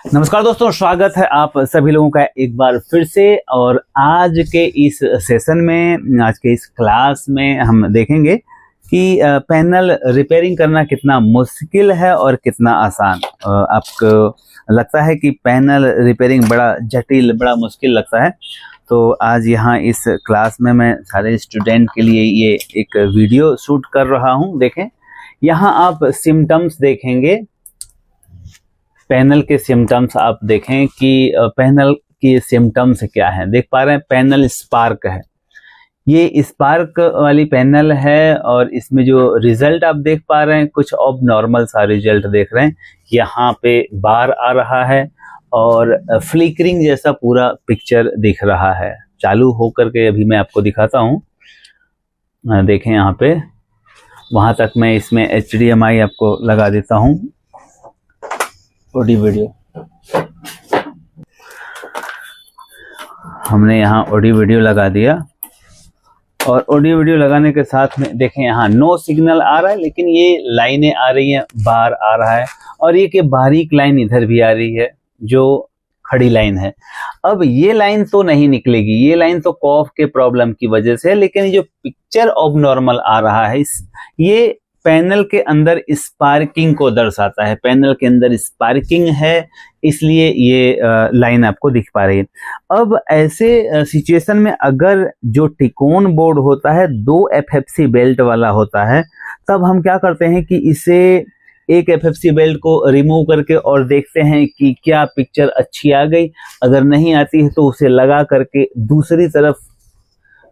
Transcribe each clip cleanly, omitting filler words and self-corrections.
नमस्कार दोस्तों, स्वागत है आप सभी लोगों का एक बार फिर से। और आज के इस सेशन में, आज के इस क्लास में हम देखेंगे कि पैनल रिपेयरिंग करना कितना मुश्किल है और कितना आसान। आपको लगता है कि पैनल रिपेयरिंग बड़ा जटिल, बड़ा मुश्किल लगता है, तो आज यहाँ इस क्लास में मैं सारे स्टूडेंट के लिए ये एक वीडियो शूट कर रहा हूँ। देखें, यहाँ आप सिम्टम्स देखेंगे, पैनल के सिम्टम्स आप देखें कि पैनल की सिम्टम्स क्या हैं। देख पा रहे हैं, पैनल स्पार्क है, ये स्पार्क वाली पैनल है। और इसमें जो रिजल्ट आप देख पा रहे हैं, कुछ अब नॉर्मल सा रिजल्ट देख रहे हैं। यहाँ पे बार आ रहा है और फ्लिकरिंग जैसा पूरा पिक्चर दिख रहा है। चालू होकर के अभी मैं आपको दिखाता हूँ, देखें यहाँ पे। वहाँ तक मैं इसमें HDMI आपको लगा देता हूँ, ऑडियो वीडियो। हमने यहाँ ऑडियो वीडियो लगा दिया और ऑडियो वीडियो लगाने के साथ में देखें यहाँ नो सिग्नल आ रहा है, लेकिन ये लाइनें आ रही हैं, बार आ रहा है। और ये कि बारीक लाइन इधर भी आ रही है जो खड़ी लाइन है। अब ये लाइन तो नहीं निकलेगी, ये लाइन तो कॉफ के प्रॉब्लम की वजह से है, लेकिन जो पिक्चर ऑब नॉर्मल आ रहा है ये पैनल के अंदर स्पार्किंग को दर्शाता है। पैनल के अंदर स्पार्किंग है, इसलिए ये लाइन आपको दिख पा रही है। अब ऐसे सिचुएशन में अगर जो टिकोन बोर्ड होता है 2 FFC बेल्ट वाला होता है, तब हम क्या करते हैं कि इसे एक FFC बेल्ट को रिमूव करके और देखते हैं कि क्या पिक्चर अच्छी आ गई। अगर नहीं आती है तो उसे लगा करके दूसरी तरफ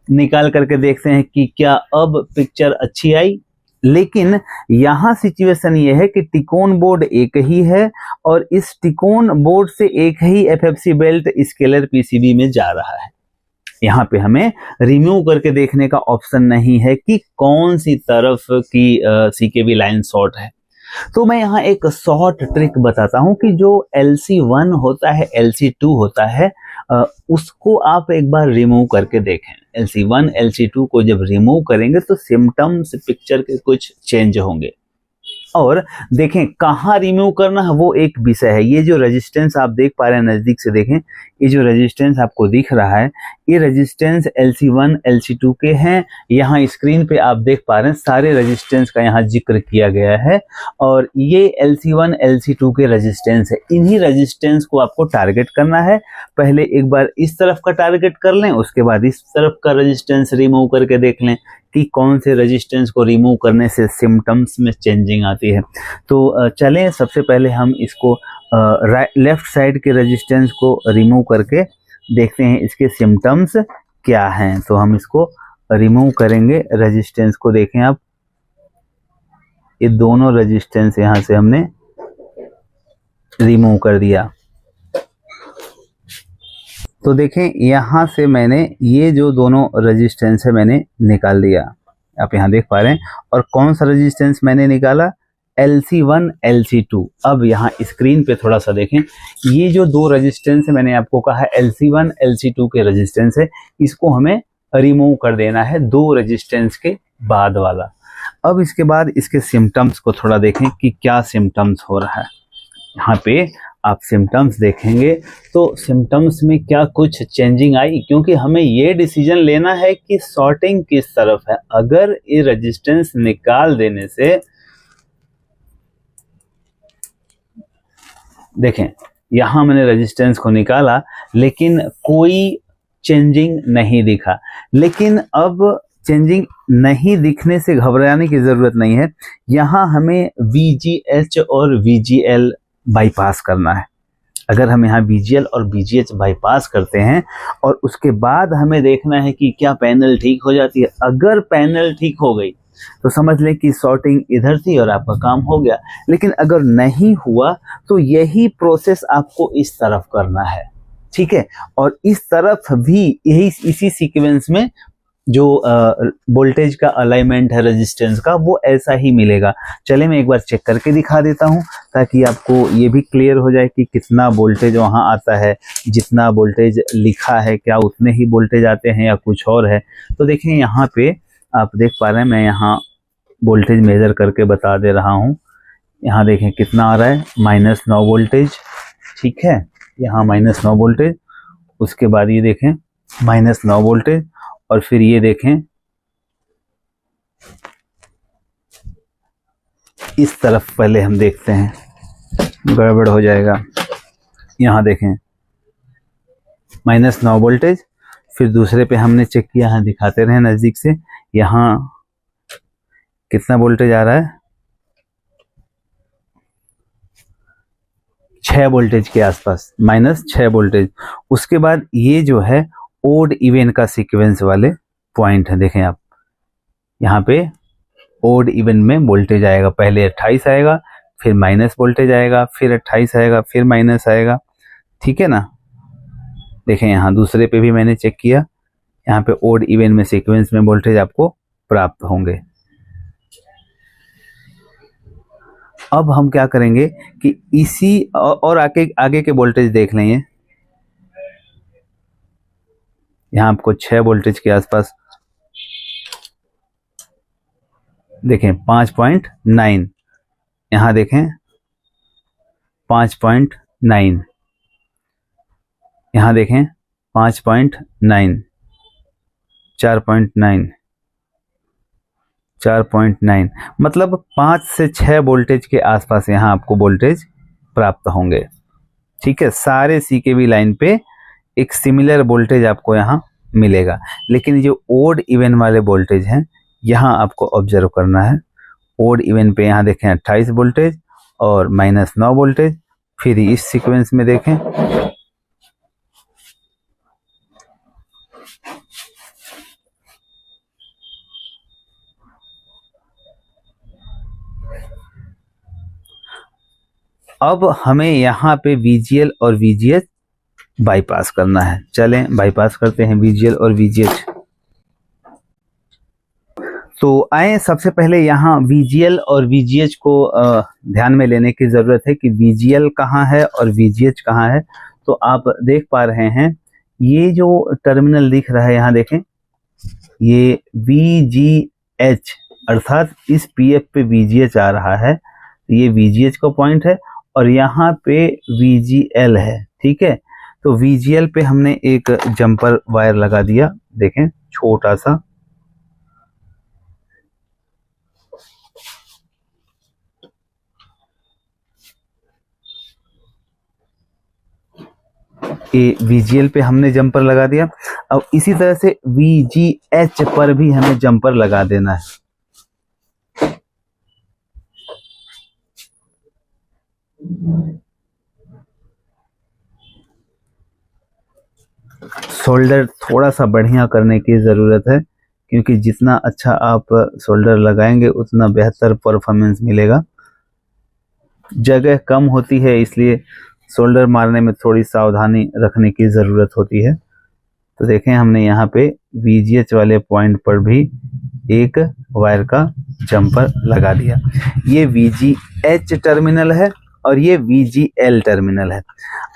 निकाल करके देखते हैं कि क्या अब पिक्चर अच्छी आई। लेकिन यहाँ सिचुएशन ये है कि टिकोन बोर्ड एक ही है और इस टिकोन बोर्ड से एक ही FFC बेल्ट स्केलर PCB में जा रहा है। यहाँ पे हमें रिमूव करके देखने का ऑप्शन नहीं है कि कौन सी तरफ की CKB लाइन शॉर्ट है। तो मैं यहाँ एक शॉर्ट ट्रिक बताता हूँ कि जो LC1 होता है, LC2 होता है, उसको आप एक बार रिमूव करके देखें। LC1 LC2 को जब रिमूव करेंगे तो सिम्टम्स पिक्चर के कुछ चेंज होंगे। और देखें कहाँ रिमूव करना है वो एक विषय है। ये जो रेजिस्टेंस आप देख पा रहे हैं, नजदीक से देखें, ये जो रेजिस्टेंस आपको दिख रहा है, ये रेजिस्टेंस LC1 LC2 के हैं। यहाँ स्क्रीन पे आप देख पा रहे हैं सारे रेजिस्टेंस का यहाँ जिक्र किया गया है और ये LC1 LC2 के रेजिस्टेंस है। इन्हीं रेजिस्टेंस को आपको टारगेट करना है। पहले एक बार इस तरफ का टारगेट कर लें, उसके बाद इस तरफ का रेजिस्टेंस रिमूव करके देख लें कि कौन से रेजिस्टेंस को रिमूव करने से सिम्टम्स में चेंजिंग आती है। तो चलें, सबसे पहले हम इसको लेफ्ट साइड के रेजिस्टेंस को रिमूव करके देखते हैं इसके सिम्टम्स क्या हैं। तो हम इसको रिमूव करेंगे, रेजिस्टेंस को देखें आप, ये दोनों रेजिस्टेंस यहाँ से हमने रिमूव कर दिया। तो देखें यहाँ से मैंने ये जो दोनों रेजिस्टेंस है मैंने निकाल दिया, आप यहाँ देख पा रहे हैं। और कौन सा रेजिस्टेंस मैंने निकाला? LC1 LC2। अब यहाँ स्क्रीन पे थोड़ा सा देखें, ये जो 2 रेजिस्टेंस है मैंने आपको कहा LC1 LC2 के रेजिस्टेंस है, इसको हमें रिमूव कर देना है 2 रेजिस्टेंस के बाद वाला। अब इसके बाद इसके सिम्टम्स को थोड़ा देखें कि क्या सिम्टम्स हो रहा है। यहाँ पे आप सिम्टम्स देखेंगे तो सिम्टम्स में क्या कुछ चेंजिंग आई, क्योंकि हमें ये डिसीजन लेना है कि शॉर्टिंग किस तरफ है। अगर ये रेजिस्टेंस निकाल देने से, देखें यहाँ मैंने रेजिस्टेंस को निकाला लेकिन कोई चेंजिंग नहीं दिखा। लेकिन अब चेंजिंग नहीं दिखने से घबराने की जरूरत नहीं है। यहाँ हमें VGH और VGL बाईपास करना है। अगर हम यहाँ VGL और VGH बाईपास करते हैं और उसके बाद हमें देखना है कि क्या पैनल ठीक हो जाती है। अगर पैनल ठीक हो गई तो समझ लें कि शॉर्टिंग इधर थी और आपका काम हो गया। लेकिन अगर नहीं हुआ तो यही प्रोसेस आपको इस तरफ करना है, ठीक है। और इस तरफ भी यही इसी सीक्वेंस में जो वोल्टेज का अलाइनमेंट है रेजिस्टेंस का, वो ऐसा ही मिलेगा। चले मैं एक बार चेक करके दिखा देता हूं ताकि आपको ये भी क्लियर हो जाए कि कितना वोल्टेज वहां आता है। जितना वोल्टेज लिखा है क्या उतने ही वोल्टेज आते हैं या कुछ और है। तो देखें यहाँ पे आप देख पा रहे हैं, मैं यहाँ वोल्टेज मेजर करके बता दे रहा हूँ। यहाँ देखें कितना आ रहा है, -9 वोल्टेज, ठीक है, यहाँ -9 वोल्टेज, उसके बाद ये देखें -9 वोल्टेज, और फिर ये देखें इस तरफ पहले हम देखते हैं, गड़बड़ हो जाएगा। यहाँ देखें -9 वोल्टेज, फिर दूसरे पे हमने चेक किया है, दिखाते रहे नज़दीक से, यहाँ कितना वोल्टेज आ रहा है, 6 वोल्टेज के आसपास, -6 वोल्टेज। उसके बाद ये जो है ओड इवन का सीक्वेंस वाले पॉइंट है, देखें आप, यहाँ पे ओड इवन में वोल्टेज आएगा, पहले 28 आएगा, फिर माइनस वोल्टेज आएगा, फिर 28 आएगा, फिर माइनस आएगा, ठीक है ना। देखें यहाँ दूसरे पे भी मैंने चेक किया, यहाँ पे ओड इवन में सीक्वेंस में वोल्टेज आपको प्राप्त होंगे। अब हम क्या करेंगे कि इसी और आगे के वोल्टेज देख लेंगे, यहाँ आपको 6 वोल्टेज के आसपास देखें 5.9, यहाँ देखें 5.9, यहाँ देखें 5.9, 4.9, 4.9, मतलब 5 से 6 वोल्टेज के आसपास यहाँ आपको वोल्टेज प्राप्त होंगे, ठीक है। सारे CKV लाइन पे एक सिमिलर वोल्टेज आपको यहाँ मिलेगा, लेकिन जो ओड इवन वाले वोल्टेज हैं यहाँ आपको ऑब्जर्व करना है। ओड इवन पे यहाँ देखें 28 वोल्टेज और -9 वोल्टेज, फिर इस सीक्वेंस में देखें अब हमें यहाँ पे VGL और VGH बाईपास करना है। चलें बाईपास करते हैं VGL और VGH। तो आए सबसे पहले यहाँ VGL और VGH को ध्यान में लेने की ज़रूरत है कि VGL कहाँ है और VGH कहाँ है। तो आप देख पा रहे हैं ये जो टर्मिनल दिख रहा है, यहाँ देखें ये VGH, अर्थात इस PF पे VGH आ रहा है, ये VGH का पॉइंट है और यहाँ पे VGL है, ठीक है। तो VGL पे हमने एक जंपर वायर लगा दिया, देखें छोटा सा, ये VGL पे हमने जंपर लगा दिया। अब इसी तरह से VGH पर भी हमें जंपर लगा देना है। शोल्डर थोड़ा सा बढ़िया करने की ज़रूरत है, क्योंकि जितना अच्छा आप शोल्डर लगाएंगे उतना बेहतर परफॉर्मेंस मिलेगा। जगह कम होती है इसलिए शोल्डर मारने में थोड़ी सावधानी रखने की ज़रूरत होती है। तो देखें हमने यहाँ पे VGH वाले पॉइंट पर भी एक वायर का जंपर लगा दिया। ये VGH टर्मिनल है और ये VGL टर्मिनल है।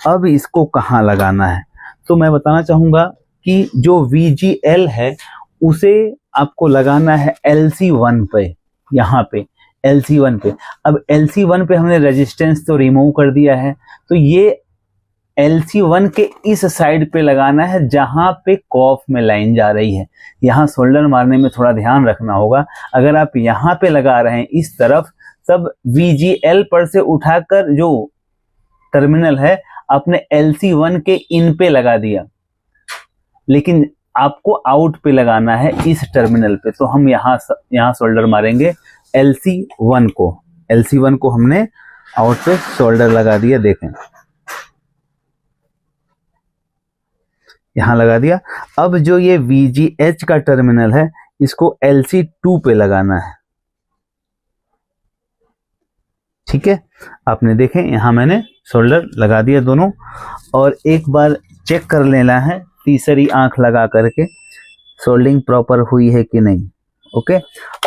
अब इसको कहाँ लगाना है तो मैं बताना चाहूँगा कि जो VGL है उसे आपको लगाना है LC1 पे, यहाँ पे LC1 पे। अब LC1 पे हमने रेजिस्टेंस तो रिमूव कर दिया है, तो ये LC1 के इस साइड पे लगाना है जहाँ पे कॉफ में लाइन जा रही है। यहाँ शोल्डर मारने में थोड़ा ध्यान रखना होगा। अगर आप यहाँ पे लगा रहे हैं इस तरफ, तब VGL पर से उठाकर जो टर्मिनल है आपने LC1 के इन पे लगा दिया, लेकिन आपको आउट पे लगाना है इस टर्मिनल पे। तो हम यहाँ शोल्डर मारेंगे LC1 को। LC1 को हमने आउट पे शोल्डर लगा दिया, देखें यहाँ लगा दिया। अब जो ये VGH का टर्मिनल है इसको LC2 पे लगाना है, ठीक है। आपने देखें यहाँ मैंने शोल्डर लगा दिया दोनों, और एक बार चेक कर लेना है तीसरी आंख लगा करके सोल्डिंग प्रॉपर हुई है कि नहीं। ओके,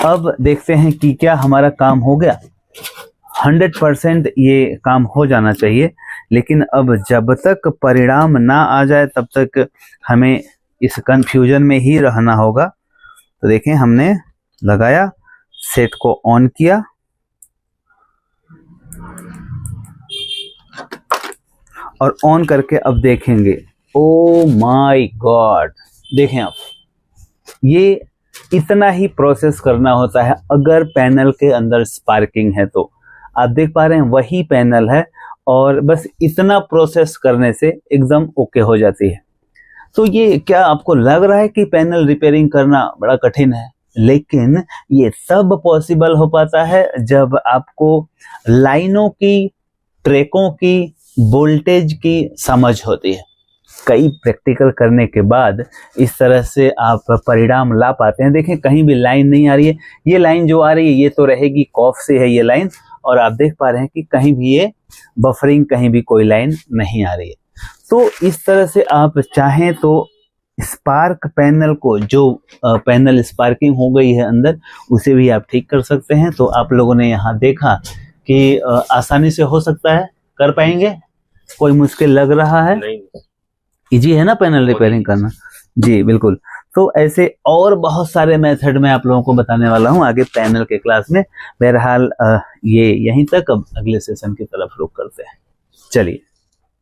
अब देखते हैं कि क्या हमारा काम हो गया। 100% ये काम हो जाना चाहिए, लेकिन अब जब तक परिणाम ना आ जाए तब तक हमें इस कंफ्यूजन में ही रहना होगा। तो देखें हमने लगाया, सेट को ऑन किया, और ऑन करके अब देखेंगे, ओ माय गॉड, देखें आप, ये इतना ही प्रोसेस करना होता है अगर पैनल के अंदर स्पार्किंग है तो। आप देख पा रहे हैं वही पैनल है और बस इतना प्रोसेस करने से एकदम ओके हो जाती है। तो ये क्या आपको लग रहा है कि पैनल रिपेयरिंग करना बड़ा कठिन है? लेकिन ये सब पॉसिबल हो पाता है जब आपको लाइनों की, ट्रैकों की, वोल्टेज की समझ होती है। कई प्रैक्टिकल करने के बाद इस तरह से आप परिणाम ला पाते हैं। देखें कहीं भी लाइन नहीं आ रही है, ये लाइन जो आ रही है ये तो रहेगी, कॉफ से है ये लाइन, और आप देख पा रहे हैं कि कहीं भी ये बफरिंग, कहीं भी कोई लाइन नहीं आ रही है। तो इस तरह से आप चाहें तो स्पार्क पैनल को, जो पैनल स्पार्किंग हो गई है अंदर, उसे भी आप ठीक कर सकते हैं। तो आप लोगों ने यहाँ देखा कि आसानी से हो सकता है, कर पाएंगे, कोई मुश्किल लग रहा है? नहीं, इजी है ना पैनल रिपेयरिंग करना? जी बिल्कुल। तो ऐसे और बहुत सारे मेथड मैं आप लोगों को बताने वाला हूं आगे पैनल के क्लास में। बहरहाल ये यहीं तक, अब अगले सेशन की तरफ रुख करते हैं। चलिए।